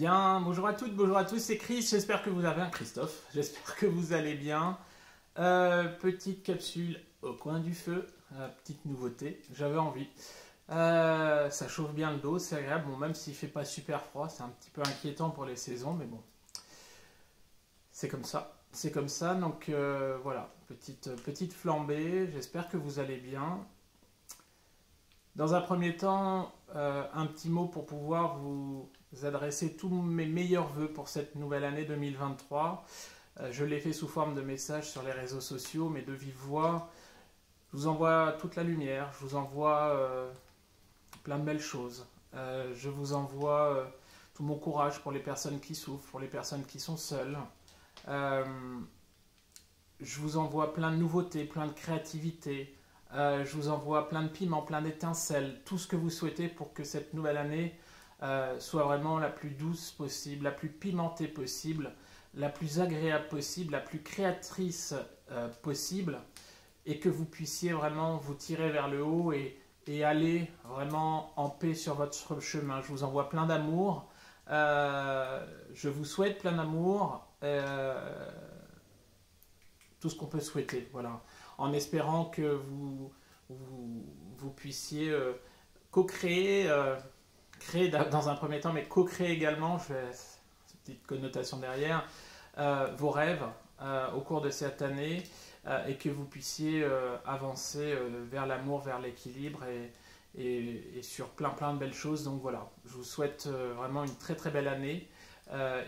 Bien, bonjour à toutes, bonjour à tous, c'est Chris, j'espère que vous avez un Christophe, j'espère que vous allez bien. Petite capsule au coin du feu, petite nouveauté, j'avais envie. Ça chauffe bien le dos, c'est agréable, bon, même s'il fait pas super froid, c'est un petit peu inquiétant pour les saisons, mais bon, c'est comme ça. C'est comme ça, donc voilà, petite flambée, j'espère que vous allez bien. Dans un premier temps, un petit mot pour pouvoir vous adresser tous mes meilleurs vœux pour cette nouvelle année 2023. Je l'ai fait sous forme de messages sur les réseaux sociaux, mais de vive voix. Je vous envoie toute la lumière, je vous envoie plein de belles choses. Je vous envoie tout mon courage pour les personnes qui souffrent, pour les personnes qui sont seules. Je vous envoie plein de nouveautés, plein de créativité. Je vous envoie plein de piments, plein d'étincelles, tout ce que vous souhaitez pour que cette nouvelle année soit vraiment la plus douce possible, la plus pimentée possible, la plus agréable possible, la plus créatrice possible, et que vous puissiez vraiment vous tirer vers le haut et aller vraiment en paix sur votre chemin. Je vous envoie plein d'amour, je vous souhaite plein d'amour, tout ce qu'on peut souhaiter, voilà, en espérant que vous puissiez co-créer, créer dans un premier temps, mais co-créer également, je vais, cette petite connotation derrière, vos rêves au cours de cette année et que vous puissiez avancer vers l'amour, vers l'équilibre et sur plein de belles choses. Donc voilà, je vous souhaite vraiment une très belle année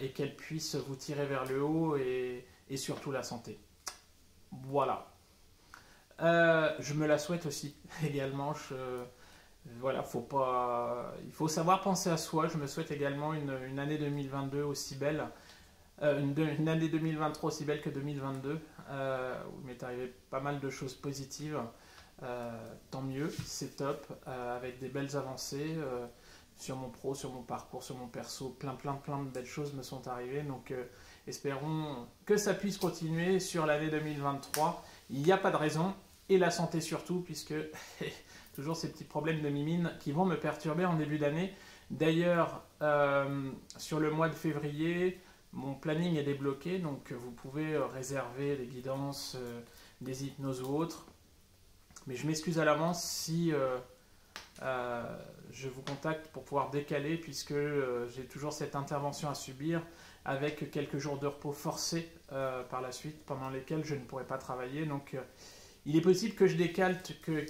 et qu'elle puisse vous tirer vers le haut et surtout la santé. Voilà. Je me la souhaite aussi également. Voilà, il faut savoir penser à soi. Je me souhaite également une année 2022 aussi belle, une année 2023 aussi belle que 2022, où il m'est arrivé pas mal de choses positives. Tant mieux, c'est top, avec des belles avancées sur mon pro, sur mon parcours, sur mon perso. Plein de belles choses me sont arrivées. Donc espérons que ça puisse continuer sur l'année 2023. Il n'y a pas de raison. Et la santé surtout, puisque toujours ces petits problèmes de mimine qui vont me perturber en début d'année. D'ailleurs, sur le mois de février, mon planning est débloqué, donc vous pouvez réserver des guidances, des hypnoses ou autres. Mais je m'excuse à l'avance si je vous contacte pour pouvoir décaler, puisque j'ai toujours cette intervention à subir, avec quelques jours de repos forcés par la suite, pendant lesquels je ne pourrai pas travailler. Donc il est possible que je décale, que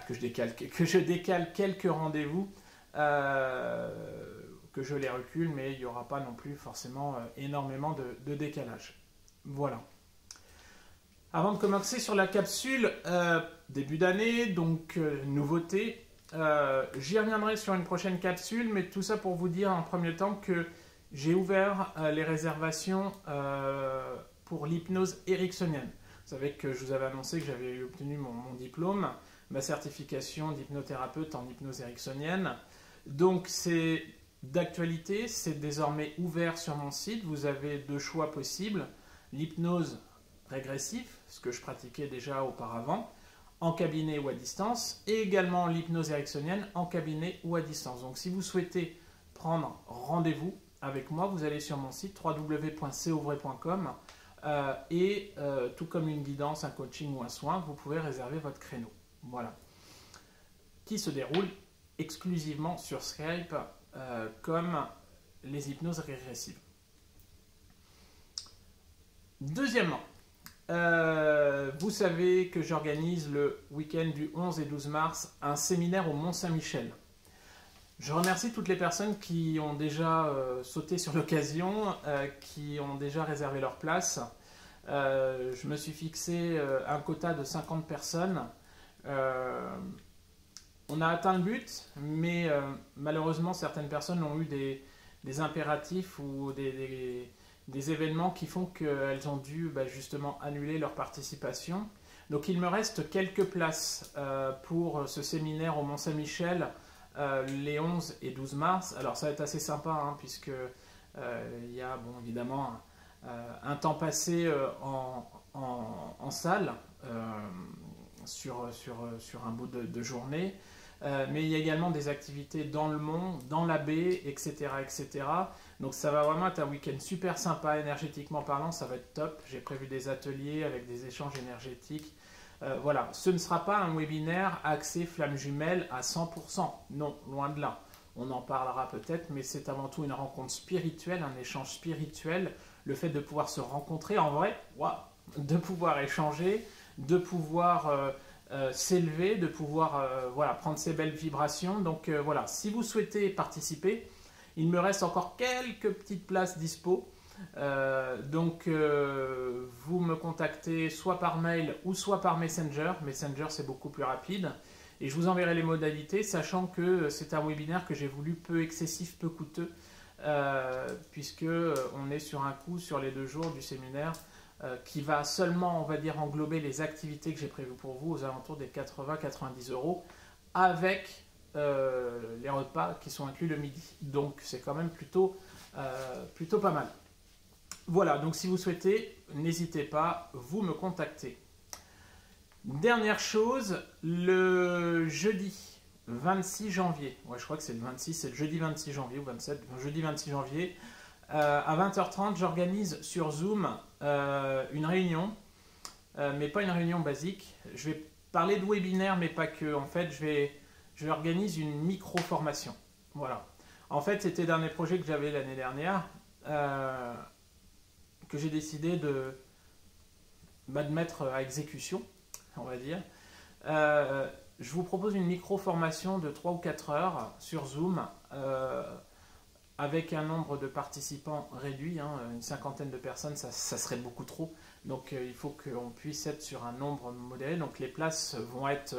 je décale quelques rendez-vous, que je les recule, mais il n'y aura pas non plus forcément énormément de décalage. Voilà. Avant de commencer sur la capsule, début d'année, donc nouveauté, j'y reviendrai sur une prochaine capsule, mais tout ça pour vous dire en premier temps que j'ai ouvert les réservations pour l'hypnose ericksonienne. Vous savez que je vous avais annoncé que j'avais obtenu mon diplôme, ma certification d'hypnothérapeute en hypnose ericksonienne. Donc c'est d'actualité, c'est désormais ouvert sur mon site. Vous avez deux choix possibles: l'hypnose régressive, ce que je pratiquais déjà auparavant, en cabinet ou à distance, et également l'hypnose ericksonienne en cabinet ou à distance. Donc si vous souhaitez prendre rendez-vous avec moi, vous allez sur mon site www.couvray.com et tout comme une guidance, un coaching ou un soin, vous pouvez réserver votre créneau. Voilà. Qui se déroule exclusivement sur Skype comme les hypnoses régressives. Deuxièmement, vous savez que j'organise le week-end du 11 et 12 mars un séminaire au Mont-Saint-Michel. Je remercie toutes les personnes qui ont déjà sauté sur l'occasion, qui ont déjà réservé leur place. Je me suis fixé un quota de 50 personnes. On a atteint le but, mais malheureusement certaines personnes ont eu des impératifs ou des événements qui font qu'elles ont dû justement annuler leur participation. Donc il me reste quelques places pour ce séminaire au Mont-Saint-Michel les 11 et 12 mars. Alors ça va être assez sympa, hein, puisque il y a évidemment un temps passé en salle sur un bout de journée. mais il y a également des activités dans le mont, dans la baie, etc., etc. Donc ça va vraiment être un week-end super sympa, énergétiquement parlant, ça va être top. J'ai prévu des ateliers avec des échanges énergétiques. Voilà, ce ne sera pas un webinaire axé flamme jumelle à 100%. Non, loin de là. On en parlera peut-être, mais c'est avant tout une rencontre spirituelle, un échange spirituel. Le fait de pouvoir se rencontrer en vrai, waouh, de pouvoir échanger, de pouvoir s'élever, de pouvoir voilà, prendre ces belles vibrations. Donc voilà, si vous souhaitez participer, il me reste encore quelques petites places dispo. Donc vous me contactez soit par mail ou soit par Messenger. Messenger, c'est beaucoup plus rapide. Et je vous enverrai les modalités, sachant que c'est un webinaire que j'ai voulu peu excessif, peu coûteux, puisque on est sur un coût sur les 2 jours du séminaire qui va seulement, on va dire, englober les activités que j'ai prévues pour vous aux alentours des 80-90 euros, avec les repas qui sont inclus le midi. Donc c'est quand même plutôt pas mal. Voilà, donc si vous souhaitez, n'hésitez pas, vous me contactez. Dernière chose, le jeudi 26 janvier, ouais, je crois que c'est le 26, c'est le jeudi 26 janvier ou 27, jeudi 26 janvier, à 20h30, j'organise sur Zoom une réunion, mais pas une réunion basique. Je vais parler de webinaire, mais pas que. En fait, je organise une micro-formation. Voilà. En fait, c'était l'un des projets que j'avais l'année dernière, que j'ai décidé de mettre à exécution, on va dire. Je vous propose une micro-formation de 3 ou 4 heures sur Zoom, avec un nombre de participants réduit, hein, une 50aine de personnes, ça serait beaucoup trop. Donc il faut qu'on puisse être sur un nombre modéré. Donc les places vont être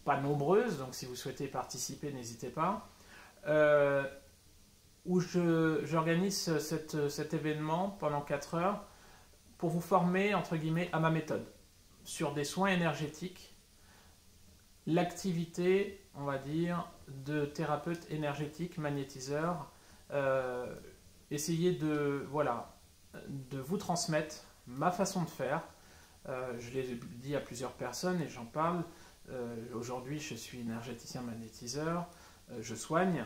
pas nombreuses. Donc si vous souhaitez participer, n'hésitez pas. Où j'organise cet événement pendant 4 heures pour vous former, entre guillemets, à ma méthode sur des soins énergétiques, l'activité, on va dire, de thérapeute énergétique, magnétiseur, essayer de vous transmettre ma façon de faire. Je l'ai dit à plusieurs personnes et j'en parle. Aujourd'hui, je suis énergéticien magnétiseur, je soigne.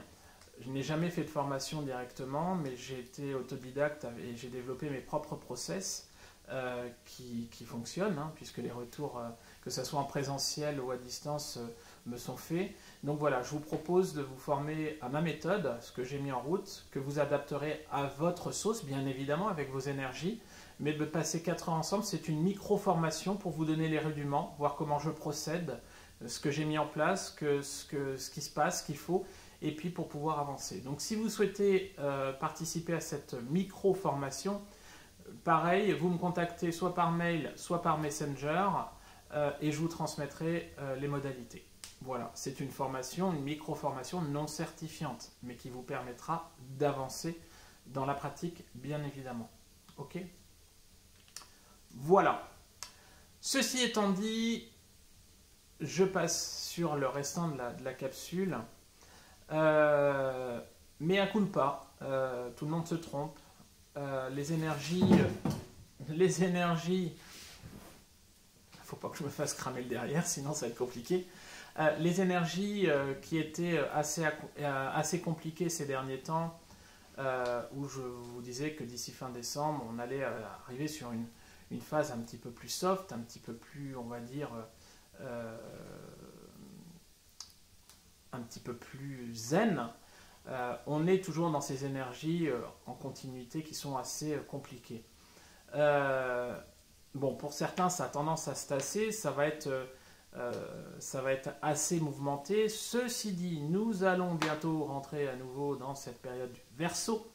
Je n'ai jamais fait de formation directement, mais j'ai été autodidacte et j'ai développé mes propres process qui fonctionnent, hein, puisque les retours, que ce soit en présentiel ou à distance, me sont faits. Donc voilà, je vous propose de vous former à ma méthode, ce que j'ai mis en route, que vous adapterez à votre sauce, bien évidemment, avec vos énergies. Mais de passer 4 heures ensemble, c'est une micro-formation pour vous donner les rudiments, voir comment je procède, ce que j'ai mis en place, ce qui se passe, ce qu'il faut, et puis pour pouvoir avancer. Donc si vous souhaitez participer à cette micro-formation, pareil, vous me contactez soit par mail, soit par Messenger, et je vous transmettrai les modalités. Voilà, c'est une formation, une micro-formation non certifiante, mais qui vous permettra d'avancer dans la pratique, bien évidemment. Ok ? Voilà. Ceci étant dit, je passe sur le restant de la capsule. Mais à culpa, tout le monde se trompe. Les énergies, faut pas que je me fasse cramer le derrière, sinon ça va être compliqué. Les énergies qui étaient assez compliquées ces derniers temps, où je vous disais que d'ici fin décembre, on allait arriver sur une phase un petit peu plus soft, un petit peu plus, on va dire, un petit peu plus zen. On est toujours dans ces énergies en continuité qui sont assez compliquées. Bon, pour certains, ça a tendance à se tasser, ça va être assez mouvementé. Ceci dit, nous allons bientôt rentrer à nouveau dans cette période du Verseau,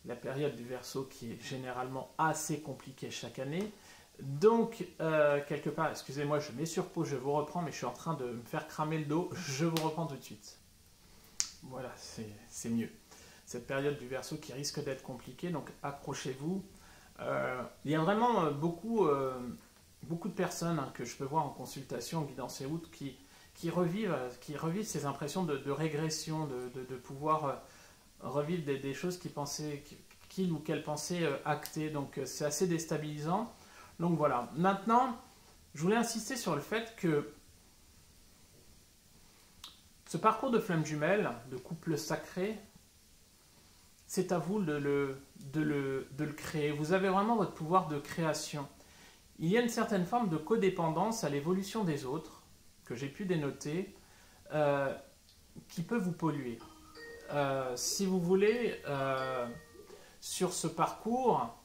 la période du Verseau qui est généralement assez compliquée chaque année. Donc, quelque part, excusez-moi, je mets sur pause, je vous reprends, mais je suis en train de me faire cramer le dos, je vous reprends tout de suite. Voilà, c'est mieux. Cette période du Verseau qui risque d'être compliquée, donc accrochez-vous. Il y a vraiment beaucoup de personnes que je peux voir en consultation, en guidance et autres, qui revivent ces impressions de régression, de pouvoir revivre des choses qu'ils ou qu'elles pensaient actées. Donc c'est assez déstabilisant. Donc voilà. Maintenant, je voulais insister sur le fait que Ce parcours de flamme jumelle, de couple sacré, c'est à vous de le créer. Vous avez vraiment votre pouvoir de création. Il y a une certaine forme de codépendance à l'évolution des autres, que j'ai pu dénoter, qui peut vous polluer. Si vous voulez, sur ce parcours,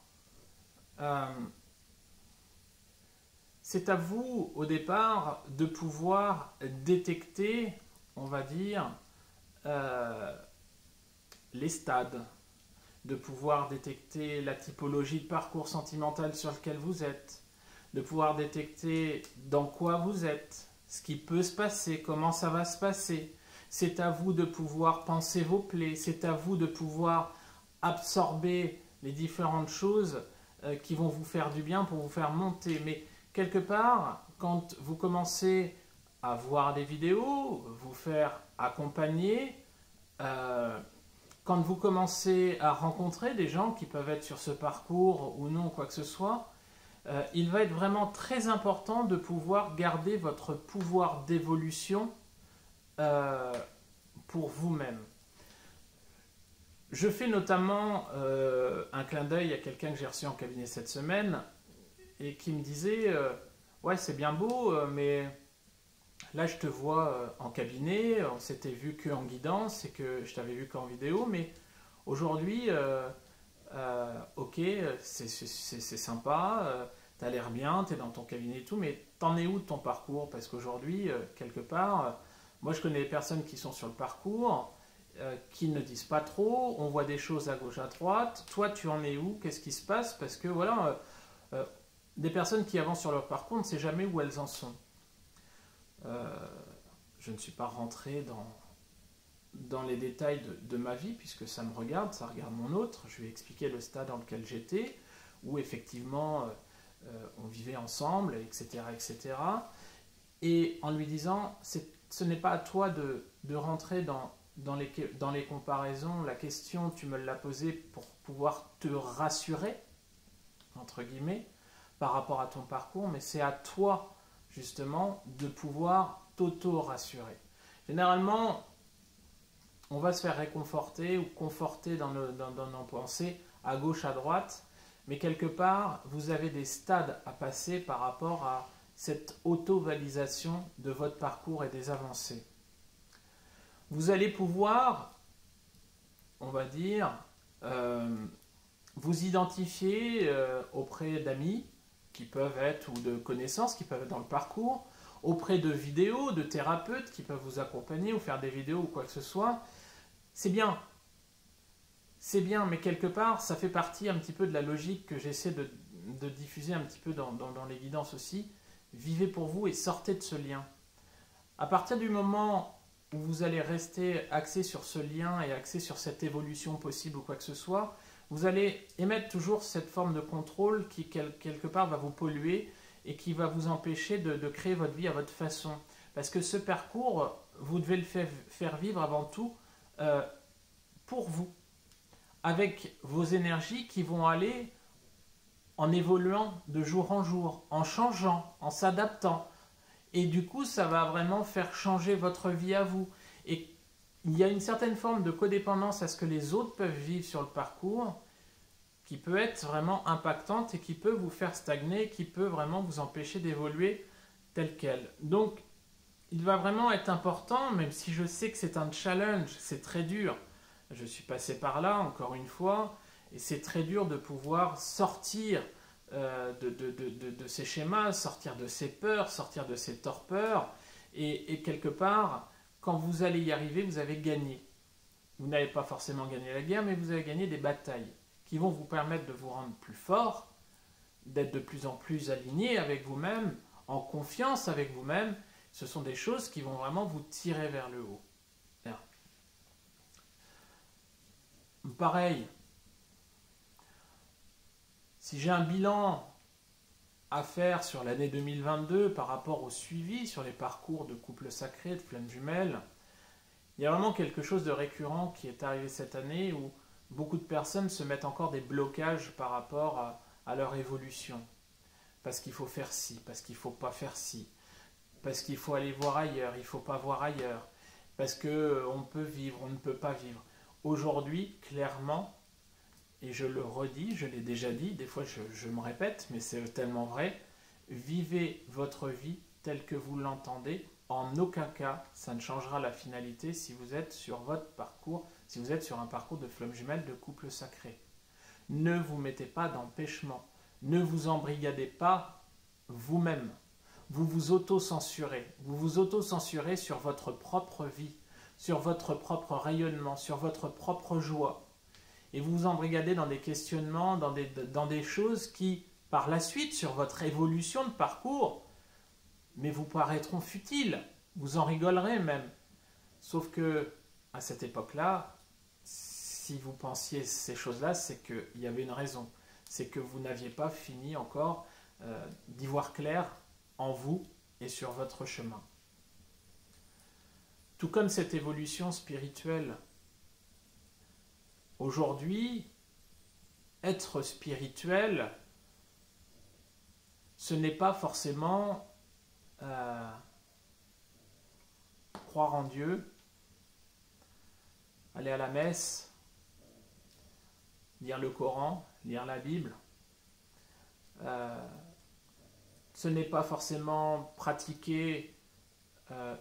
c'est à vous, au départ, de pouvoir détecter, on va dire, les stades, de pouvoir détecter la typologie de parcours sentimental sur lequel vous êtes, de pouvoir détecter dans quoi vous êtes, ce qui peut se passer, comment ça va se passer. C'est à vous de pouvoir penser vos plaies, c'est à vous de pouvoir absorber les différentes choses qui vont vous faire du bien pour vous faire monter. Mais quelque part, quand vous commencez à voir des vidéos, vous faire accompagner, quand vous commencez à rencontrer des gens qui peuvent être sur ce parcours ou non, quoi que ce soit, il va être vraiment très important de pouvoir garder votre pouvoir d'évolution pour vous-même. Je fais notamment un clin d'œil à quelqu'un que j'ai reçu en cabinet cette semaine et qui me disait ouais, c'est bien beau, mais là je te vois en cabinet, on s'était vu qu'en guidance et que je t'avais vu qu'en vidéo, mais aujourd'hui, ok, c'est sympa, t'as l'air bien, t'es dans ton cabinet et tout, mais t'en es où de ton parcours? Parce qu'aujourd'hui, quelque part, moi je connais des personnes qui sont sur le parcours, qui ne disent pas trop, on voit des choses à gauche, à droite, toi tu en es où? Qu'est-ce qui se passe? Parce que voilà, des personnes qui avancent sur leur parcours, on ne sait jamais où elles en sont. Je ne suis pas rentré dans les détails de ma vie, puisque ça me regarde, ça regarde mon autre. Je lui ai expliqué le stade dans lequel j'étais, où effectivement on vivait ensemble, etc., etc. Et en lui disant, ce n'est pas à toi de rentrer dans les comparaisons. La question, tu me l'as posée pour pouvoir te rassurer, entre guillemets, par rapport à ton parcours, mais c'est à toi, justement, de pouvoir t'auto-rassurer. Généralement, on va se faire réconforter ou conforter dans nos pensées, à gauche, à droite, mais quelque part, vous avez des stades à passer par rapport à cette auto-validation de votre parcours et des avancées. Vous allez pouvoir, on va dire, vous identifier auprès d'amis qui peuvent être, ou de connaissances qui peuvent être dans le parcours, auprès de vidéos, de thérapeutes qui peuvent vous accompagner ou faire des vidéos ou quoi que ce soit. C'est bien, mais quelque part, ça fait partie un petit peu de la logique que j'essaie de diffuser un petit peu dans les guidances aussi. Vivez pour vous et sortez de ce lien. À partir du moment où vous allez rester axé sur ce lien et axé sur cette évolution possible ou quoi que ce soit, vous allez émettre toujours cette forme de contrôle qui, quelque part, va vous polluer et qui va vous empêcher de créer votre vie à votre façon. Parce que ce parcours, vous devez le faire vivre avant tout pour vous, avec vos énergies qui vont aller en évoluant de jour en jour, en changeant, en s'adaptant. Et du coup, ça va vraiment faire changer votre vie à vous. Et il y a une certaine forme de codépendance à ce que les autres peuvent vivre sur le parcours qui peut être vraiment impactante et qui peut vous faire stagner, qui peut vraiment vous empêcher d'évoluer tel quel. Donc, il va vraiment être important, même si je sais que c'est un challenge, c'est très dur. Je suis passé par là, encore une fois, et c'est très dur de pouvoir sortir de ces schémas, sortir de ces peurs, sortir de ces torpeurs, et quelque part, quand vous allez y arriver, vous avez gagné. Vous n'avez pas forcément gagné la guerre, mais vous avez gagné des batailles qui vont vous permettre de vous rendre plus fort, d'être de plus en plus aligné avec vous-même, en confiance avec vous-même. Ce sont des choses qui vont vraiment vous tirer vers le haut. Bien. Pareil, si j'ai un bilan à faire sur l'année 2022 par rapport au suivi sur les parcours de couple sacré, de flammes jumelles, il y a vraiment quelque chose de récurrent qui est arrivé cette année où beaucoup de personnes se mettent encore des blocages par rapport à leur évolution. Parce qu'il faut faire ci, parce qu'il ne faut pas faire ci, parce qu'il faut aller voir ailleurs, il ne faut pas voir ailleurs. parce que on peut vivre, on ne peut pas vivre. Aujourd'hui, clairement, et je le redis, je l'ai déjà dit, des fois je me répète, mais c'est tellement vrai, vivez votre vie telle que vous l'entendez. En aucun cas, ça ne changera la finalité si vous êtes sur votre parcours, si vous êtes sur un parcours de flamme jumelle, de couple sacré. Ne vous mettez pas d'empêchement. Ne vous embrigadez pas vous-même. Vous vous auto-censurez. Vous vous auto-censurez sur votre propre vie, sur votre propre rayonnement, sur votre propre joie. Et vous vous embrigadez dans des questionnements, dans des choses qui, par la suite, sur votre évolution de parcours, mais vous paraîtront futiles. Vous en rigolerez même. Sauf que, à cette époque-là, si vous pensiez ces choses-là, c'est qu'il y avait une raison. C'est que vous n'aviez pas fini encore d'y voir clair en vous et sur votre chemin. Tout comme cette évolution spirituelle, aujourd'hui, être spirituel, ce n'est pas forcément croire en Dieu, aller à la messe, lire le Coran, lire la Bible. Ce n'est pas forcément pratiquer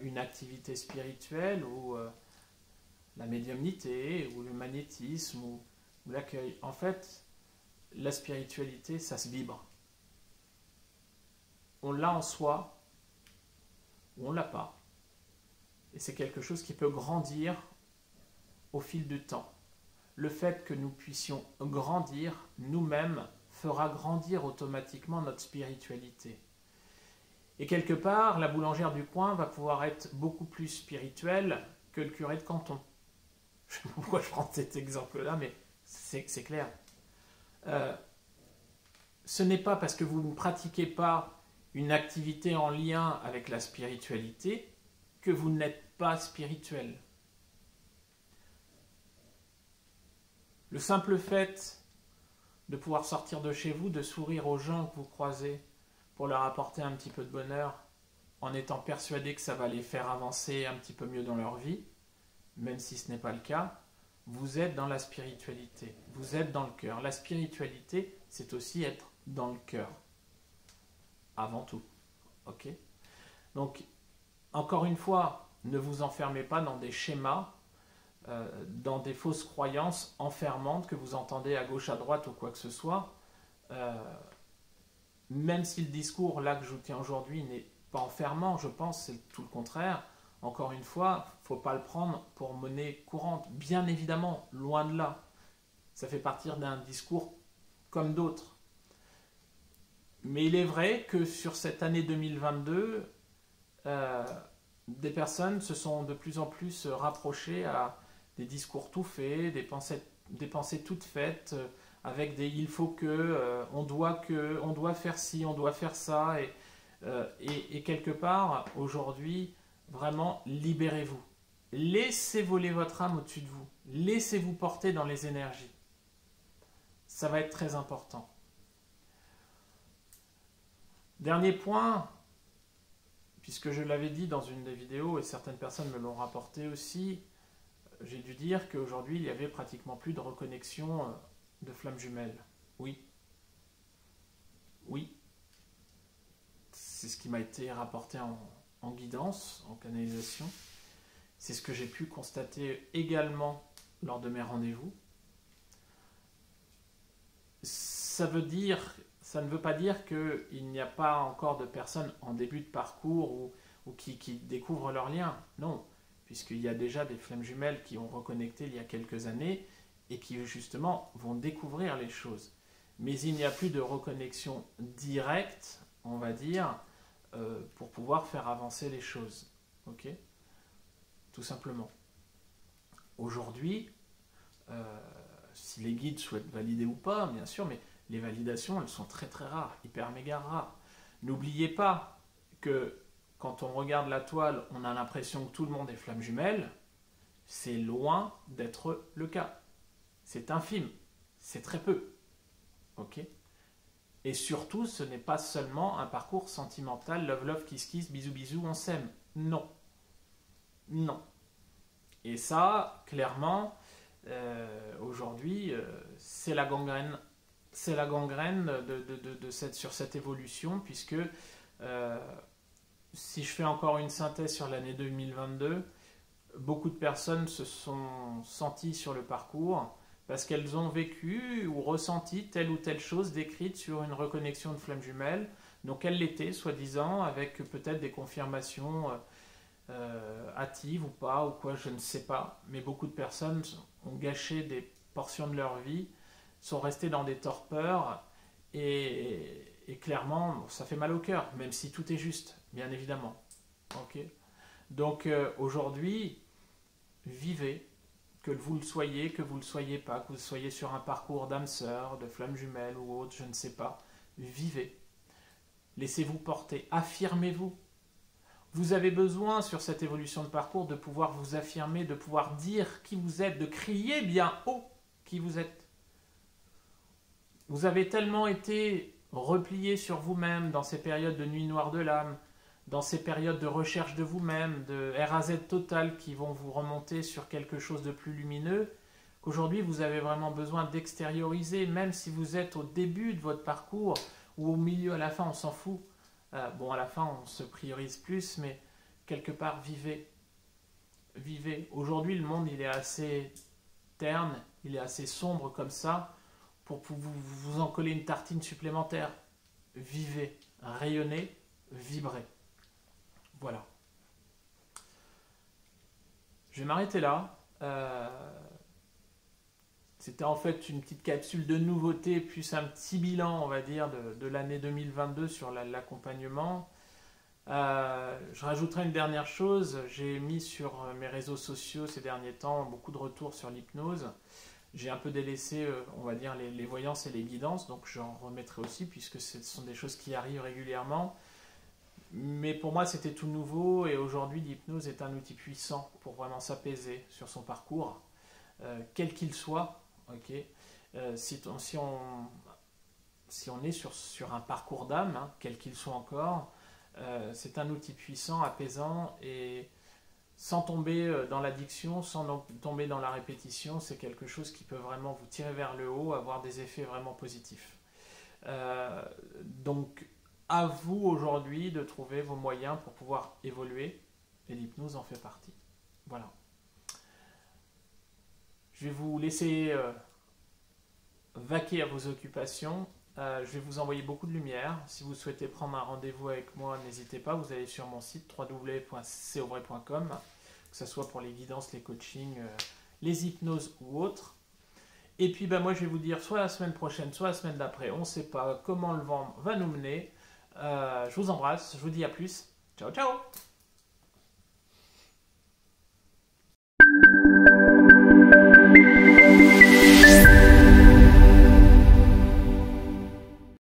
une activité spirituelle ou la médiumnité ou le magnétisme ou l'accueil. En fait, la spiritualité, ça se vibre. On l'a en soi ou on l'a pas. Et c'est quelque chose qui peut grandir au fil du temps. Le fait que nous puissions grandir nous-mêmes fera grandir automatiquement notre spiritualité. Et quelque part, la boulangère du coin va pouvoir être beaucoup plus spirituelle que le curé de canton. Je ne sais pas pourquoi je prends cet exemple-là, mais c'est clair. Ce n'est pas parce que vous ne pratiquez pas une activité en lien avec la spiritualité que vous n'êtes pas spirituel. Le simple fait de pouvoir sortir de chez vous, de sourire aux gens que vous croisez pour leur apporter un petit peu de bonheur, en étant persuadé que ça va les faire avancer un petit peu mieux dans leur vie, même si ce n'est pas le cas, vous êtes dans la spiritualité, vous êtes dans le cœur. La spiritualité, c'est aussi être dans le cœur, avant tout. Ok ? Donc, encore une fois, ne vous enfermez pas dans des schémas, dans des fausses croyances enfermantes que vous entendez à gauche, à droite ou quoi que ce soit. Même si le discours là que je vous tiens aujourd'hui n'est pas enfermant, je pense, c'est tout le contraire. Encore une fois, il ne faut pas le prendre pour monnaie courante. Bien évidemment, loin de là. Ça fait partie d'un discours comme d'autres. Mais il est vrai que sur cette année 2022, des personnes se sont de plus en plus rapprochées à des discours tout faits, des pensées toutes faites, avec des il faut que, on doit faire ci, on doit faire ça. Et quelque part, aujourd'hui, vraiment, libérez-vous. Laissez voler votre âme au-dessus de vous. Laissez-vous porter dans les énergies. Ça va être très important. Dernier point, puisque je l'avais dit dans une des vidéos et certaines personnes me l'ont rapporté aussi, j'ai dû dire qu'aujourd'hui, il y avait pratiquement plus de reconnexion de flammes jumelles. Oui. Oui. C'est ce qui m'a été rapporté en guidance, en canalisation. C'est ce que j'ai pu constater également lors de mes rendez-vous. Ça ne veut pas dire qu'il n'y a pas encore de personnes en début de parcours ou qui découvrent leur lien. Non, puisqu'il y a déjà des flammes jumelles qui ont reconnecté il y a quelques années et qui justement vont découvrir les choses. Mais il n'y a plus de reconnexion directe, on va dire, pour pouvoir faire avancer les choses. Ok ? Tout simplement. Aujourd'hui, si les guides souhaitent valider ou pas, bien sûr, mais les validations, elles sont très très rares, hyper méga rares. N'oubliez pas que quand on regarde la toile, on a l'impression que tout le monde est flamme jumelle. C'est loin d'être le cas. C'est infime, c'est très peu. Ok ? Et surtout, ce n'est pas seulement un parcours sentimental, love love, kiss kiss, bisous bisous, on s'aime. Non. Non. Et ça, clairement, aujourd'hui, c'est la gangrène. C'est la gangrène sur cette évolution, puisque si je fais encore une synthèse sur l'année 2022, beaucoup de personnes se sont senties sur le parcours parce qu'elles ont vécu ou ressenti telle ou telle chose décrite sur une reconnexion de flamme jumelle. Donc elles l'étaient, soi-disant, avec peut-être des confirmations hâtives ou pas, ou quoi, je ne sais pas. Mais beaucoup de personnes ont gâché des portions de leur vie, sont restées dans des torpeurs, et clairement, ça fait mal au cœur, même si tout est juste, bien évidemment. Ok. Donc aujourd'hui, vivez, que vous le soyez, que vous ne le soyez pas, que vous soyez sur un parcours d'âme sœur, de flamme jumelle ou autre, je ne sais pas. Vivez. Laissez-vous porter. Affirmez-vous. Vous avez besoin, sur cette évolution de parcours, de pouvoir vous affirmer, de pouvoir dire qui vous êtes, de crier bien haut qui vous êtes. Vous avez tellement été replié sur vous-même dans ces périodes de nuit noire de l'âme, dans ces périodes de recherche de vous-même, de RAZ total qui vont vous remonter sur quelque chose de plus lumineux, qu'aujourd'hui vous avez vraiment besoin d'extérioriser, même si vous êtes au début de votre parcours ou au milieu, à la fin, on s'en fout. Bon, à la fin, on se priorise plus, mais quelque part, vivez. Vivez. Aujourd'hui, le monde, il est assez terne, il est assez sombre comme ça, pour vous en coller une tartine supplémentaire. Vivez, rayonnez, vibrez. Voilà. Je vais m'arrêter là. C'était en fait une petite capsule de nouveautés, plus un petit bilan, on va dire, de l'année 2022 sur l'accompagnement. Je rajouterai une dernière chose. J'ai mis sur mes réseaux sociaux ces derniers temps beaucoup de retours sur l'hypnose. J'ai un peu délaissé, on va dire, les voyances et les guidances, donc j'en remettrai aussi, puisque ce sont des choses qui arrivent régulièrement. Mais pour moi, c'était tout nouveau, et aujourd'hui, l'hypnose est un outil puissant pour vraiment s'apaiser sur son parcours, quel qu'il soit. Okay. Si on est sur un parcours d'âme, hein, quel qu'il soit encore, c'est un outil puissant, apaisant, et sans tomber dans l'addiction, sans tomber dans la répétition, c'est quelque chose qui peut vraiment vous tirer vers le haut, avoir des effets vraiment positifs. Donc, à vous aujourd'hui de trouver vos moyens pour pouvoir évoluer, et l'hypnose en fait partie. Voilà. Je vais vous laisser vaquer à vos occupations. Je vais vous envoyer beaucoup de lumière. Si vous souhaitez prendre un rendez-vous avec moi, n'hésitez pas. Vous allez sur mon site www.cauvray.com, que ce soit pour les guidances, les coachings, les hypnoses ou autres. Et puis moi je vais vous dire soit la semaine prochaine, soit la semaine d'après. On ne sait pas comment le vent va nous mener. Je vous embrasse. Je vous dis à plus. Ciao, ciao!